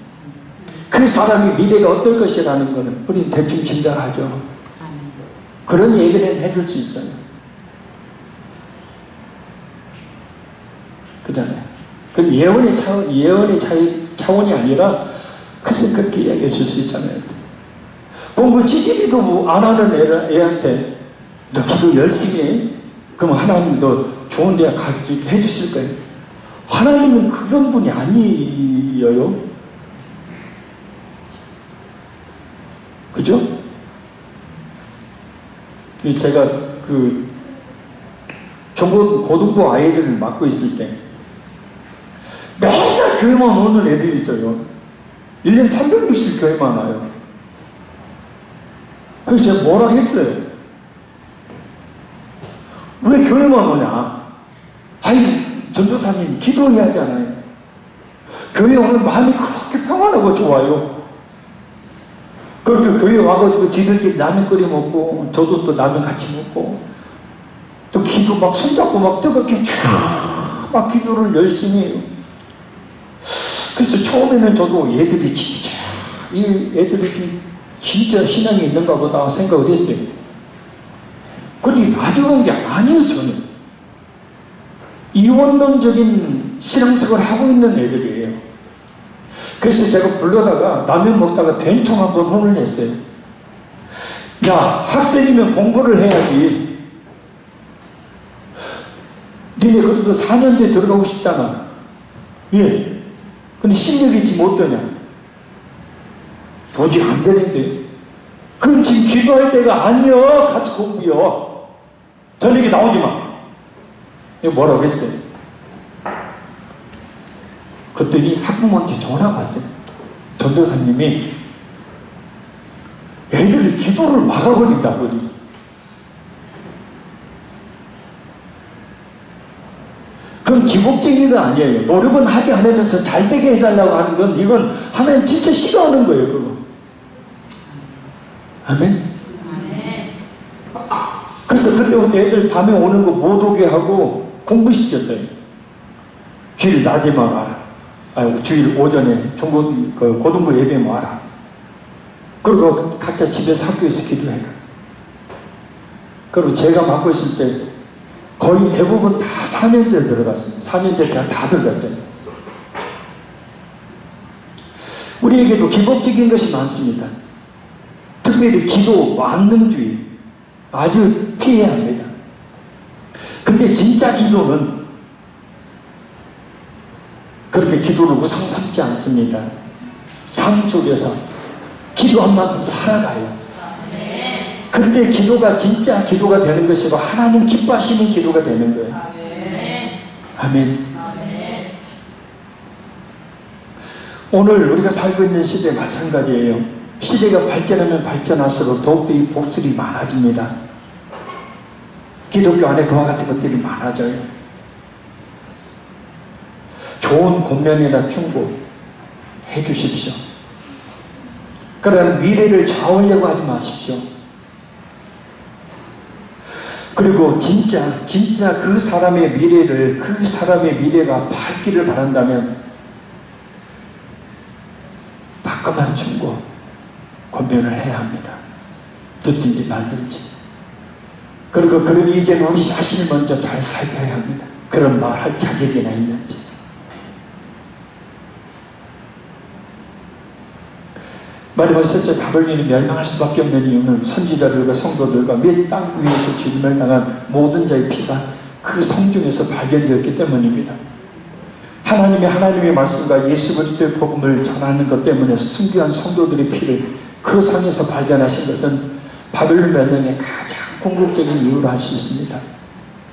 그 사람이 미래가 어떨 것이라는 것은 우리는 대충 짐작하죠. 그런 얘기는 해줄 수 있어요. 그잖아요. 그럼 예언의 차원이 아니라 글쎄 그렇게 이야기해 줄 수 있잖아요. 공부 지지비도 안 하는 애한테 너 기도 열심히 해. 그럼 하나님도 좋은 대학 가게 해주실 거예요. 하나님은 그런 분이 아니에요. 그죠? 제가 그 고등부 아이들을 맡고 있을 때 매일 교회만 오는 애들이 있어요. 1년 360일 교회만 와요. 그래서 제가 뭐라 했어요. 왜 교회만 오냐? 아이, 전도사님 기도해야 하잖아요. 교회 오는 마음이 그렇게 평안하고 좋아요. 그렇게 교회 와가지고 지들끼리 라면 끓여 먹고 저도 또 라면 같이 먹고 또 기도 막 손잡고 막 뜨겁게 쫙 막 기도를 열심히 해요. 그래서 처음에는 저도 얘들이 진짜 이 애들이 진짜 신앙이 있는가 보다 생각을 했어요. 그런데 나중에 게 아니에요. 저는 이원론적인 신앙생활을 하고 있는 애들이에요. 그래서 제가 불러다가 라면 먹다가 된통 한번 혼을 냈어요. 야, 학생이면 공부를 해야지. 니네 그래도 4년제 들어가고 싶잖아. 예. 근데 실력이 있지 못 되냐? 도저히 안 되는데. 그럼 지금 기도할 때가 아니여. 같이 공부여. 저녁에 나오지 마. 이거 뭐라고 했어요? 그랬더니 학부모한테 전화가 왔어요. 전도사님이 애들이 기도를 막아버린다고. 그건 기복쟁이가 아니에요. 노력은 하지 않으면서 잘되게 해달라고 하는 건 이건 하나님 진짜 싫어하는 거예요. 그거. 아멘? 그래서 그때부터 애들 밤에 오는 거 못 오게 하고 공부시켰어요. 주일 낮에만 와라. 주일 오전에 고등부 예배만 와라. 그리고 각자 집에서 학교에서 기도해라. 그리고 제가 맡고 있을 때 거의 대부분 다 4년대 들어갔습니다. 4년대 대학 다 들어갔어요. 우리에게도 기복적인 것이 많습니다. 특별히 기도 만능주의 아주 피해야 합니다. 근데 진짜 기도는 그렇게 기도를 우상 삼지 않습니다. 삶 속에서 기도한 만큼 살아가요. 그때 기도가 진짜 기도가 되는 것이고 하나님 기뻐하시는 기도가 되는 거예요. 아멘. 오늘 우리가 살고 있는 시대 마찬가지예요. 시대가 발전하면 발전할수록 더욱더 이 복술이 많아집니다. 기독교 안에 그와 같은 것들이 많아져요. 좋은 권면이나 충고 해주십시오. 그러나 미래를 좌우려고 하지 마십시오. 그리고 진짜 그 사람의 미래가 밝기를 바란다면 따끔한 충고, 권면을 해야 합니다. 듣든지 말든지. 그리고 그러니 이제는 우리 자신을 먼저 잘 살펴야 합니다. 그런 말 할 자격이나 있는지. 마지막 셋째, 바벨론이 멸망할 수밖에 없는 이유는 선지자들과 성도들과 몇 땅 위에서 죽임을 당한 모든 자의 피가 그 성중에서 발견되었기 때문입니다. 하나님의 말씀과 예수 그리스도의 복음을 전하는 것 때문에 순교한 성도들의 피를 그 상에서 발견하신 것은 바벨론 멸망의 가장 궁극적인 이유로 할 수 있습니다.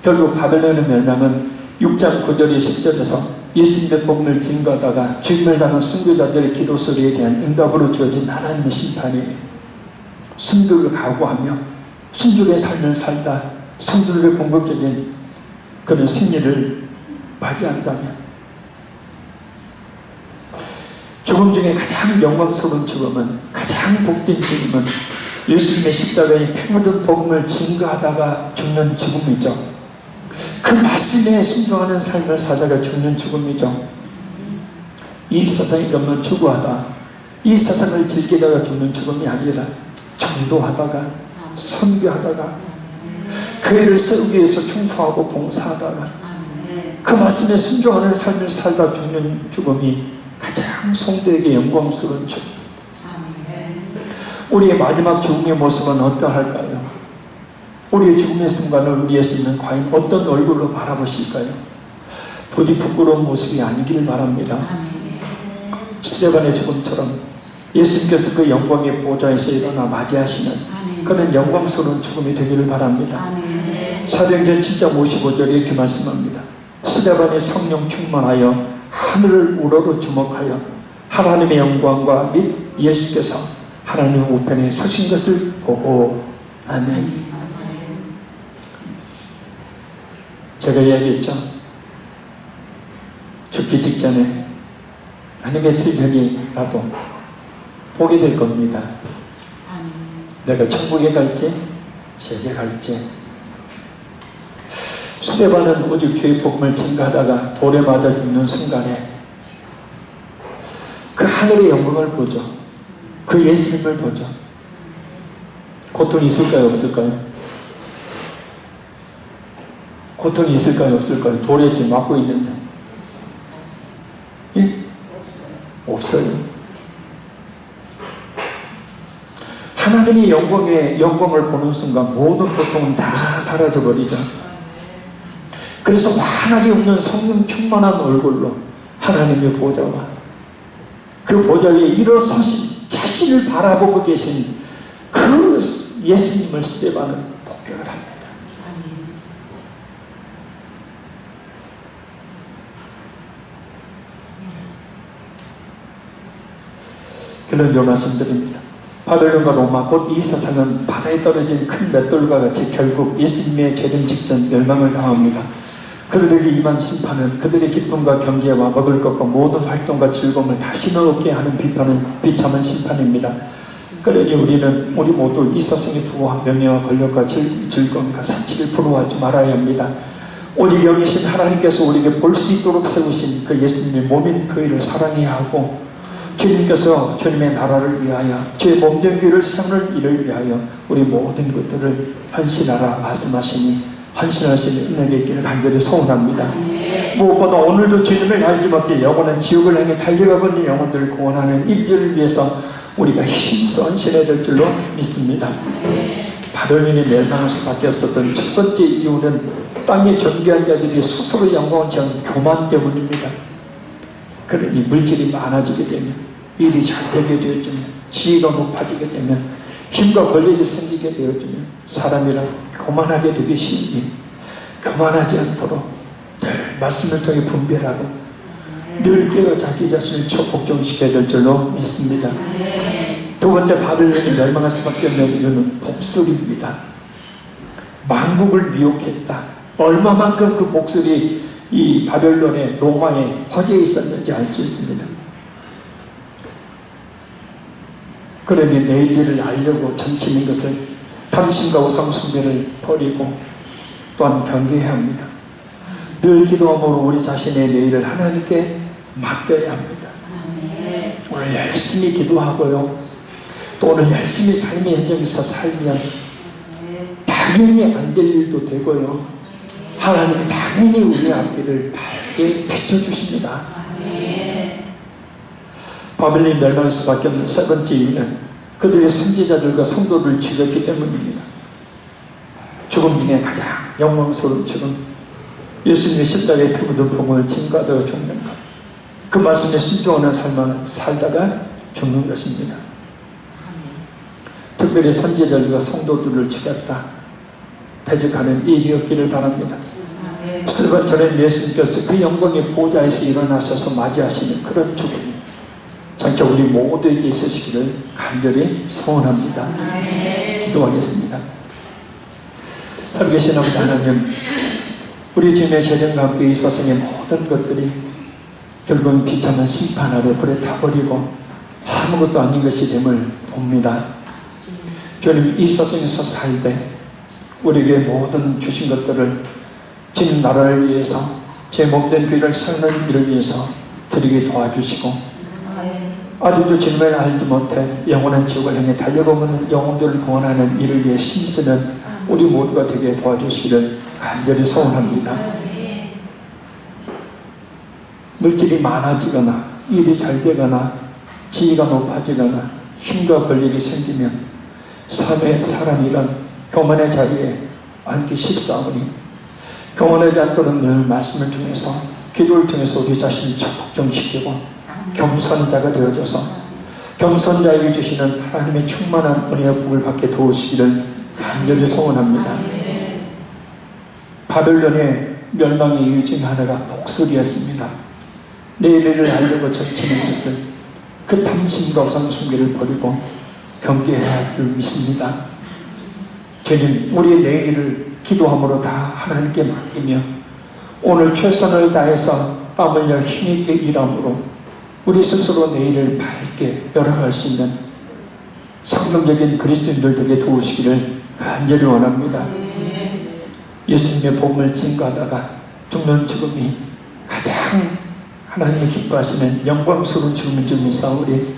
결국 바벨론의 멸망은 6장 9절의 10절에서 예수님의 복음을 증거하다가 죽임을 당한 순교자들의 기도 소리에 대한 응답으로 주어진 하나님의 심판이에요. 순교를 각오하며 순종의 삶을 살다 성도들의 궁극적인 그런 승리를 맞이한다면, 죽음 중에 가장 영광스러운 죽음은, 가장 복된 죽음은 예수님의 십자가의 피 묻은 복음을 증거하다가 죽는 죽음이죠. 그 말씀에 순종하는 삶을 살다가 죽는 죽음이죠. 이 세상에 없는 추구하다, 이 세상을 즐기다가 죽는 죽음이 아니라 전도하다가, 선교하다가, 교회를 세우기 위해서 충성하고 봉사하다가 그 말씀에 순종하는 삶을 살다 죽는 죽음이 가장 성도에게 영광스러운 죽음. 우리의 마지막 죽음의 모습은 어떠할까요? 우리의 죽음의 순간을 우리 예수님은 과연 어떤 얼굴로 바라보실까요? 부디 부끄러운 모습이 아니기를 바랍니다. 스데반의 죽음처럼 예수님께서 그 영광의 보좌에서 일어나 맞이하시는 그런 영광스러운 죽음이 되기를 바랍니다. 사도행전 7장 55절에 이렇게 말씀합니다. 스데반의 성령 충만하여 하늘을 우러러 주목하여 하나님의 영광과 및 예수께서 하나님 우편에 서신 것을 보고. 아멘. 제가 이야기했죠. 죽기 직전에 한 며칠 전이라도 보게 될 겁니다. 내가 천국에 갈지 지옥에 갈지. 스데반은 오직 주의 복음을 증거하다가 돌에 맞아 죽는 순간에 그 하늘의 영광을 보죠. 그 예수님을 보죠. 고통이 있을까요? 없을까요? 고통이 있을까요? 없을까요? 돌에 지금 맞고 있는데. 예? 없어요. 하나님의 영광을 보는 순간 모든 고통은 다 사라져버리죠. 그래서 환하게 웃는 성령 충만한 얼굴로 하나님의 보좌와 그 보좌 위에 일어서신 자신을 바라보고 계신 그 예수님을 스데반은 복격을 합니다. 그런 말씀드립니다. 바벨론과 로마 곧 이 세상은 바다에 떨어진 큰 맷돌과 같이 결국 예수님의 재림 직전 멸망을 당합니다. 그들에게 임한 심판은 그들의 기쁨과 경제와 먹을 것과 모든 활동과 즐거움을 다시 넣게 하는 비참한 심판입니다. 그러니 우리 모두 이 세상의 부와 명예와 권력과 즐거움과 산치를 부러워하지 말아야 합니다. 오직 영이신 하나님께서 우리에게 볼 수 있도록 세우신 그 예수님의 몸인 교회를 사랑해야 하고, 주님께서 주님의 나라를 위하여 주의 몸된 교회를 세우는 일을 위하여 우리 모든 것들을 헌신하라 말씀하시니 헌신하시는 은혜가 있기를 간절히 소원합니다. 무엇보다 오늘도 주님을 알지 못해 영원한 지옥을 향해 달려가고 있는 영혼들을 구원하는 일들을 위해서 우리가 힘써 헌신해야 될 줄로 믿습니다. 바벨론이 멸망할 수밖에 없었던 첫 번째 이유는 땅의 존귀한 자들이 스스로 영광을 취한 교만 때문입니다. 그러니 물질이 많아지게 되면, 일이 잘 되게 되어지면, 지위가 높아지게 되면, 힘과 권력이 생기게 되어지면 사람이란 교만하게 되기 쉬우니 교만하지 않도록 늘 말씀을 통해 분별하고 늘 깨어 자기 자신을 복종시켜야 될 줄로 믿습니다. 두 번째, 바벨론이 멸망할 수밖에 없는 이유는 복술입니다. 만국을 미혹했다. 얼마만큼 그 복술이 이 바벨론의 로마에 퍼져 있었는지 알 수 있습니다. 그러니 내일 일을 알려고 점치는 것을, 탐심과 우상숭배를 버리고 또한 경계해야 합니다. 늘 기도함으로 우리 자신의 내일을 하나님께 맡겨야 합니다. 오늘 열심히 기도하고요, 또 오늘 열심히 삶의 현장에서 살면 당연히 안 될 일도 되고요, 하나님이 당연히 우리 앞길을 밝게 비춰주십니다. 바벨론이 멸망할 수밖에 없는 세 번째 이유는 그들의 선지자들과 성도를 죽였기 때문입니다. 죽음 중에 가장 영광스러운 죽음, 예수님의 십자가의 피 묻은 복음을 증거하다가 죽는 것. 그 말씀에 순종하는 삶을 살다가 죽는 것입니다. 특별히 선지자들과 성도들을 죽였다 대적하는 일이 없기를 바랍니다. 슬반처럼 예수님께서 그 영광의 보좌에서 일어나셔서 맞이하시는 그런 죽음이 장차 우리 모두에게 있으시기를 간절히 소원합니다. 기도하겠습니다. 살아계신 아버지 하나님, 우리 주님의 재정과 함께 이 세상의 모든 것들이 결국은 비참한 심판 아래 불에 타버리고 아무것도 아닌 것이 됨을 봅니다. 주님, 이 세상에서 살되 우리에게 모든 주신 것들을 주님 나라를 위해서 제 몸된 귀를 살는 일을 위해서 드리게 도와주시고, 아직도 주님을 알지 못해 영원한 지옥을 향해 달려보는 영혼들을 구원하는 일을 위해 힘쓰는 우리 모두가 되게 도와주시기를 간절히 소원합니다. 물질이 많아지거나 일이 잘 되거나 지위가 높아지거나 힘과 권력이 생기면 삶의 사람이란 교만의 자리에 앉기 쉽사오니, 교만하지 않도록 늘 말씀을 통해서 기도를 통해서 우리 자신을 적정시키고 겸손자가 되어져서 겸손자에게 주시는 하나님의 충만한 은혜와 복을 받게 도우시기를 간절히 소원합니다. 바벨론의 멸망의 이유 중 하나가 복술이었습니다. 내일을 알려고 젖히는 것을, 그 탐심과 우상 숭배를 버리고 경계해야 할 줄 믿습니다. 주님, 우리의 내일을 기도함으로 다 하나님께 맡기며 오늘 최선을 다해서 땀 흘려 힘있게 일함으로 우리 스스로 내일을 밝게 열어갈 수 있는 성경적인 그리스도인들 되게 도우시기를 간절히 원합니다. 예수님의 복음을 증거하다가 죽는 죽음이 가장 하나님이 기뻐하시는 영광스러운 죽음인 줄 믿사오니,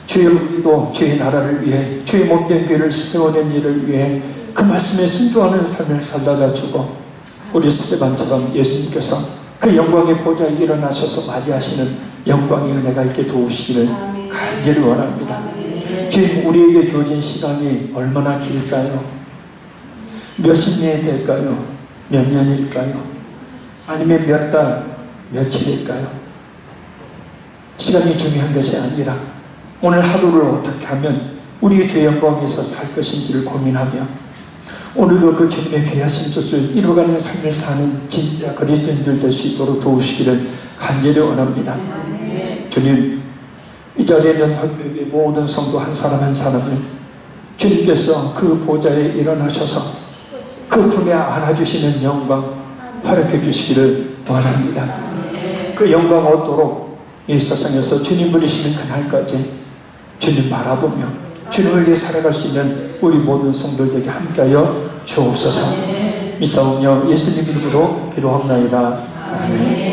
주의 우리도 주의 나라를 위해 주의 몸된 교회를 세우는 일을 위해 그 말씀에 순종하는 삶을 살다가 죽어 우리 스데반처럼 예수님께서 그 영광의 보좌에 일어나셔서 맞이하시는 영광의 은혜가 있게 도우시기를 간절히 원합니다. 주님, 우리에게 주어진 시간이 얼마나 길까요? 몇십 년이 될까요? 몇 년일까요? 아니면 몇 달, 며칠일까요? 시간이 중요한 것이 아니라 오늘 하루를 어떻게 하면 우리의 주의 영광에서 살 것인지를 고민하며 오늘도 그 주님의 귀하신 뜻을 이루어가는 삶을 사는 진짜 그리스도인들 될 수 있도록 도우시기를 간절히 원합니다. 주님, 이 자리에 있는 한국의 모든 성도 한 사람 한 사람을 주님께서 그 보좌에 일어나셔서 그 품에 안아주시는 영광 허락해 주시기를 원합니다. 그 영광 얻도록 이 세상에서 주님 부르시는 그날까지 주님 바라보며 주님을 위해 살아갈 수 있는 우리 모든 성도들에게 함께하여 주옵소서. 믿사오며 예수님 이름으로 기도합나이다. 아멘.